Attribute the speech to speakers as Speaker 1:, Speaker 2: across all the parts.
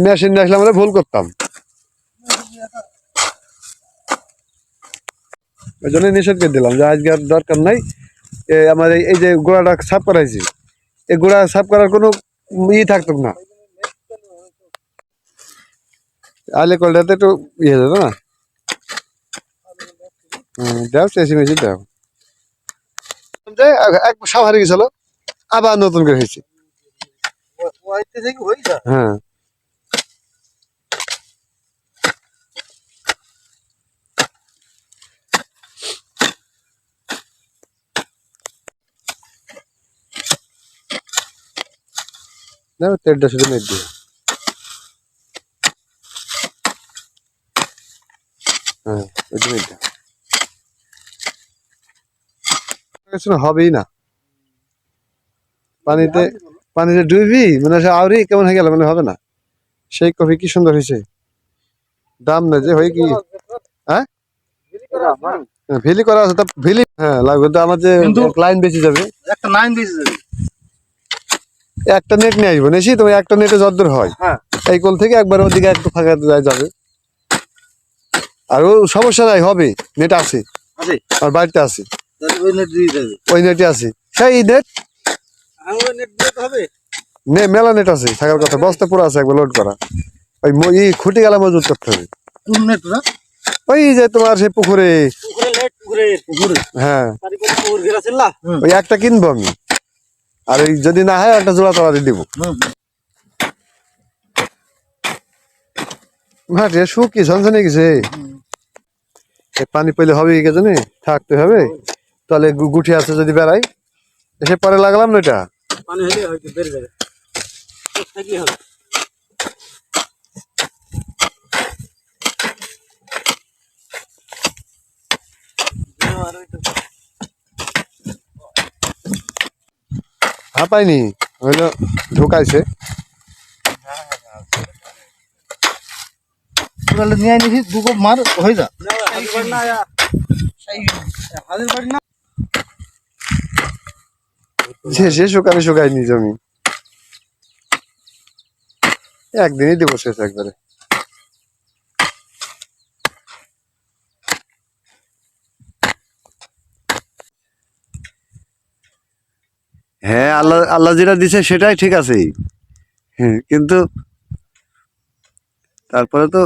Speaker 1: Machine নিয়ে আসলে আমরা ভুল করতাম, ওই জন্য নিষেধ করে দিলাম যে আজকে আর দরকার নাই। আমার এই যে গোড়াটা সাফ করাইছি, এই গোড়া সাফ করার কোনো থাকতো না, আলে কলটাতে একটু ইয়ে হয়ে যাবে না। দাও চেঁচি মেচি দাও, এক সাপ হারিয়ে গেছিল, আবার নতুন করে হয়েছে। হ্যাঁ দাও তেলটা শুধু মেট দিয়ে। হ্যাঁ ওই মেট দাও, হবেই না। পানিতে পানিতে ডুবি মানে আউরি কেমন হয়ে গেল, মানে হবে না। সেই কফি কি সুন্দর হয়েছে, দাম না যে হয় কি। হ্যাঁ ভেলি করা আছে, তা ভেলি হ্যাঁ লাগবে তো। আমার যে লাইন বেঁচে যাবে,
Speaker 2: একটা লাইন বেঁচে যাবে।
Speaker 1: একটা নেট নিয়ে আসবো নেছি, তুমি একটা নেটে যদ্দূর হয় এই কোল থেকে একবার ওদিকে একটু ফাঁকা যাবে। আর ও সমস্যা নাই, হবে, নেট আছে আর বাড়িতে আছে, ওই নেটে আছে সেই নেট। মেলা নেট আছে থাকার কথা, বস্তা পুরো আছে একবার লোড করা। ওই খুঁটি গেলা মজুত করতে হবে। ওই যে তোমার সেই পুকুরে, হ্যাঁ ওই একটা কিনবো আমি, আর ওই যদি না হয় একটা জোড়া তোলা দিব। মাঠে শুকি ঝনঝনে গেছে, পানি পেলে হবে কি জানি, থাকতে হবে। তাহলে গুঠি আছে যদি বেড়াই, এসে পরে লাগলাম না এটা। হ্যাঁ পাইনি, হইলো ঢুকাইছে।
Speaker 2: নিয়ে নিছি দুটো মার হয়ে যা।
Speaker 1: সে শুকানি শুকায়নি জমি, একদিনই দেবো শেষ একবারে। হ্যাঁ আল্লাহ আল্লাহ যেটা দিছে সেটাই ঠিক আছে, হ্যাঁ কিন্তু তারপরে তো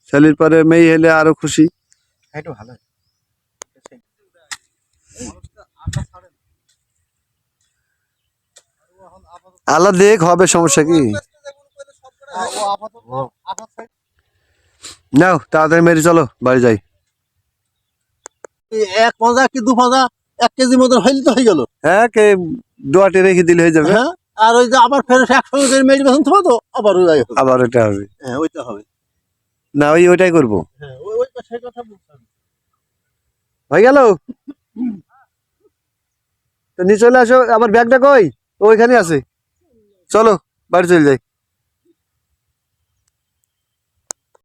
Speaker 1: ছেলের পরে মেয়ে হলে আরো খুশি। আল্লাহ দেখ হবে, সমস্যা কি। নাও তাড়াতাড়ি মেরে চলো বাড়ি যাই।
Speaker 2: এক পাঁজা কি দু পাঁজা 1 কেজি মতন হইলে তো হয়ে গেল।
Speaker 1: হ্যাঁ কে দোয়াটি রেখে দিলে হয়ে যাবে।
Speaker 2: হ্যাঁ আর ওই যে আবার ফের 100 করে মেরে বেতন থাকো তো আবার ওই
Speaker 1: আবার ওটা হবে।
Speaker 2: হ্যাঁ ওইটা হবে
Speaker 1: না ওইটাই করবো।
Speaker 2: হ্যাঁ ওই সেই কথা বলছিলাম।
Speaker 1: হয়ে গেল তো নিয়ে চলে আসো। আমার ব্যাগটা কই, ওইখানে আছে, চলো বাড়ি চলে যাই।